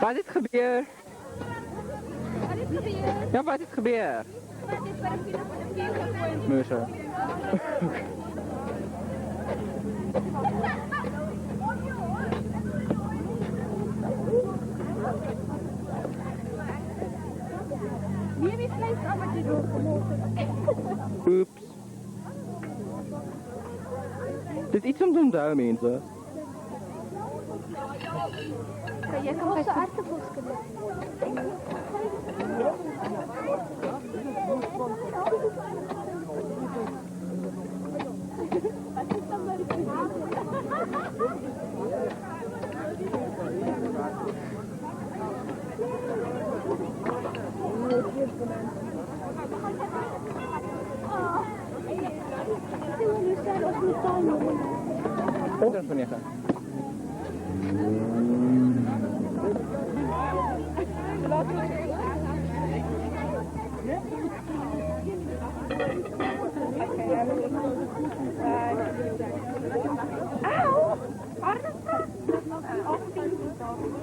Wat is gebeur? Wat is gebeur? Ja, wat is gebeur? Wat is per kilo van de keel gegooid? Mussen. Wie heeft vlees af en toe? Oeps. Dit is iets om te onthouden, mensen. Jy kan ons aardappels kry. Oh, dat is van 9.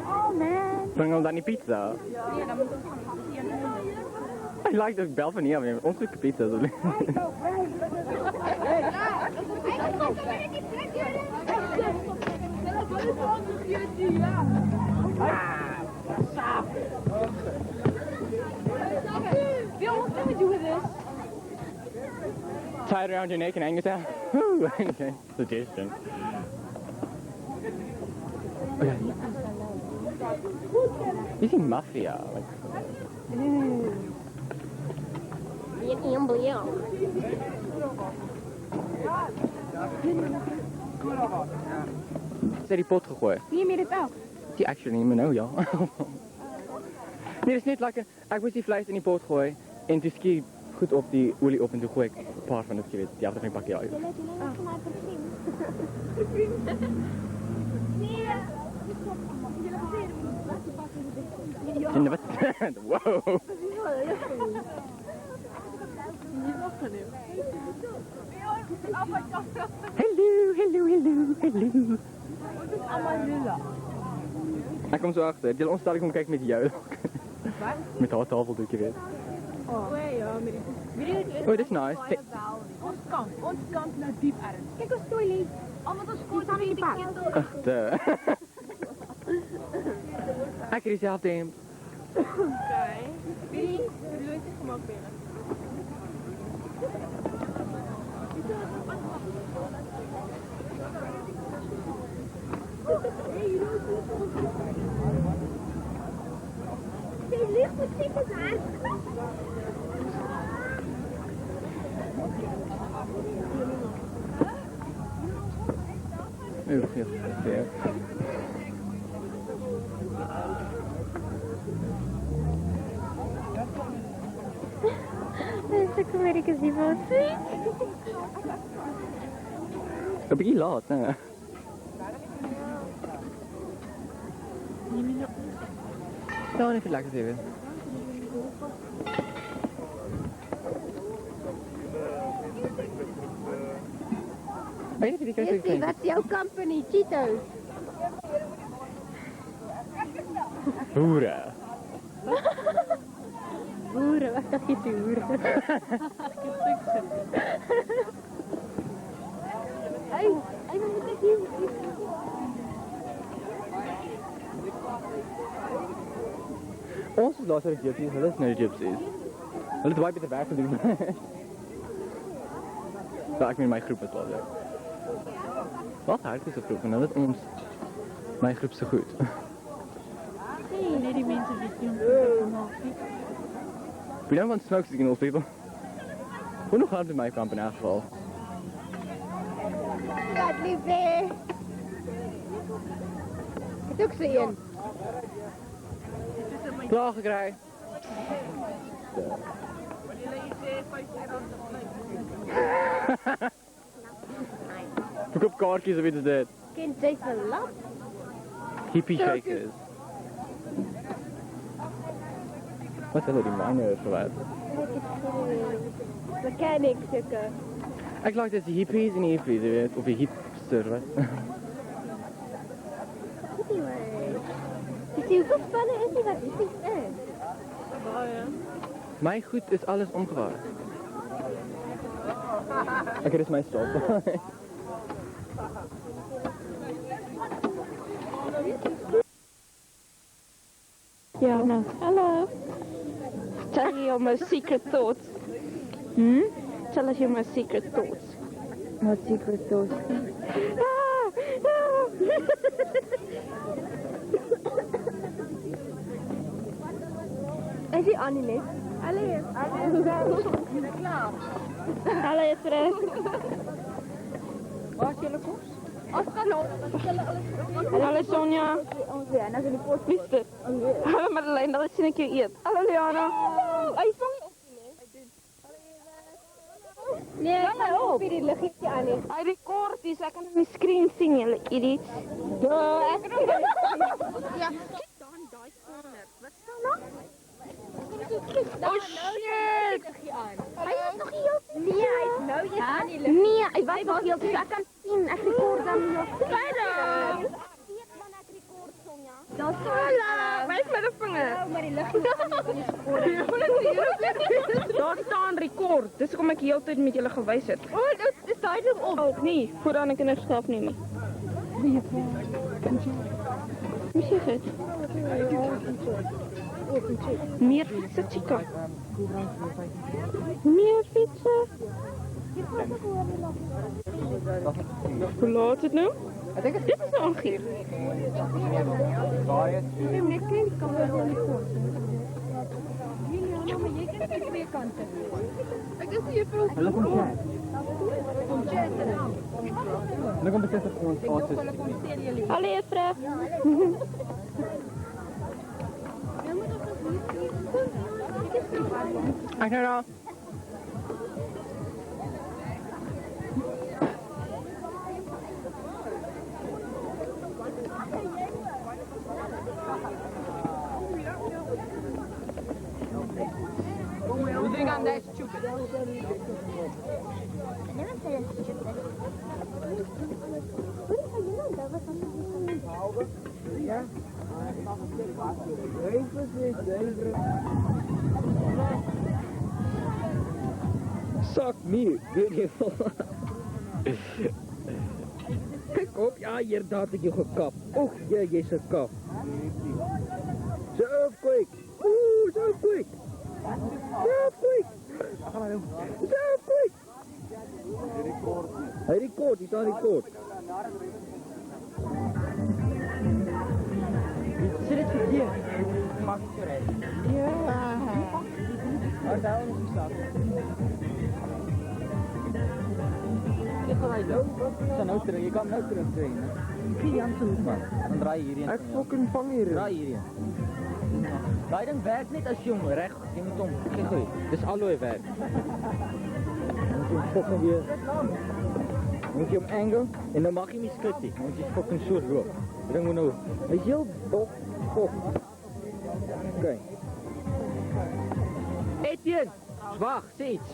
Oh man. Bring ons dan die pizza? Nee, dan moet ons gaan I like the bel van hier, ons stukje pizza. Tie it around your neck and hang it down. Okay, suggestion. Okay. You see mafia? Like. Is die pot gegooid? Zie je meer het ook? Die actually niet meer nou, ja. Nee, dat is net lekker. Ik moest die vlees in die pot gooien en toen ski goed op die olie op en toen gooi ik een paar van het die afdrukking pak je uit. En wat? Wow. Hallo. Hij komt zo achter. Die ons kom kijken met jou. Met haar tafeldoekje weer. Oh, ja, oh, dit is nice. Ons kant nou diep erg. Kijk ons toilet. Allemaal ons kort in die pak. Ach, ik heb diezelfde hemd. Oké. Wie? De leuk is gemaakt binnen. Die lichtmuziek is hard. Heel veel. Dat is ook weer een die was. Een beetje laat, hè? Nou, even lekker even. Jessie, wat is jouw company? Cheetos. Hoera. Hoeren, wat dacht je te hoeren? Hey, wat moet ik hier? Ons is later de gypsies, hulle is nou die gypsies. Hulle het baie beter werk gedoen. Ja, ek meen my groep is later. Wat hard is 'n groep en hulle het ons my groep so goed. Nee, die mensen die doen. We don't want smoke signals, people. Hoe nog hard in my kamp in elk geval. Wat liefde. Het ook zo in. Klaar gekry. Verkoop kaartjies of iets is dit. Kind jy se lap? Hippie shakers. Wat is dat die miners of wat? Mechanics stukke. Ek like dit die hippies en die hippies, jy weet, of die hipster wat. Anyway. Die Zie hoeveel spanne is die wat die is? My goed is alles omgewaar. Oké, dit is my stop. Ja, nou. Hello. Tell you your most secret thoughts. Tell us your most secret thoughts. What secret thoughts? Is die Annie net? Hallo. Klaar. Hallo, juffrou. Waar is julle kos? Ons gaan nou. Hallo, Sonja. Ons weer, nou is in die pot. Wie is dit? Hallo, Madeleine, dat sien ek jou eet. Hallo, Liana. Hy vang nie op nie. Nee, hy vang op hierdie liggetjie aan nie. Hy rekord hier, so ek kan op die screen sien, julle idiots. Ek het nog Ja, kyk dan daai corner. Wat staan daar? Oh shit! Hy is nog heel. Nee, hy is nou eers aan die lig. Nee, hy was nog heel, so ek kan sien. Ek rekord dan hier. Hallo! Hallo! Wys my die vinger. Maar die liggie aan die Daar staan rekord. Dis hoekom ek heeltyd met julle gewys het. O, dit is daai ding op. Ook nie, voordat ek kinders skaap nie. Wie sê dit? Meer fietsen, chica. Meer fietsen. Hoe laat is het nou? Dit is nou 8 uur. Ek ken die kamera nie voor. Juliana, maar jy ken die twee kante. Ek is hier vir ons. Hulle kom chat. Kom chat. Hulle kom besit op ons autos. Hulle kom sien julle. Hallo juffrou. Ek nou daar. We think I'm that stupid. Suck me, beautiful. Kijk op, ja, hier had ik je gekapt. Och, jy's gekap. So quick. Oeh, so quick. So quick. So quick. Hij record, hij record. Zit het verkeerd? Mag ik rijden? Ja. Maar daar is het stap. Ik ga rijden. Zo nou terug, je kan nou terug trainen. Zie je aan het man. Dan draai je hierin. Ik fucking vang hier. Draai hierin. Daai ding werk net as jy hom reg, jy moet hom. Kyk hoe, dis allooi werk. Moet jy fucking weer. Moet jy hom angle en dan mag jy nie skud nie. Moet jy fucking so loop. Ding moet nou. Hy's heel dop. Okay. Etienne, wag, sê iets.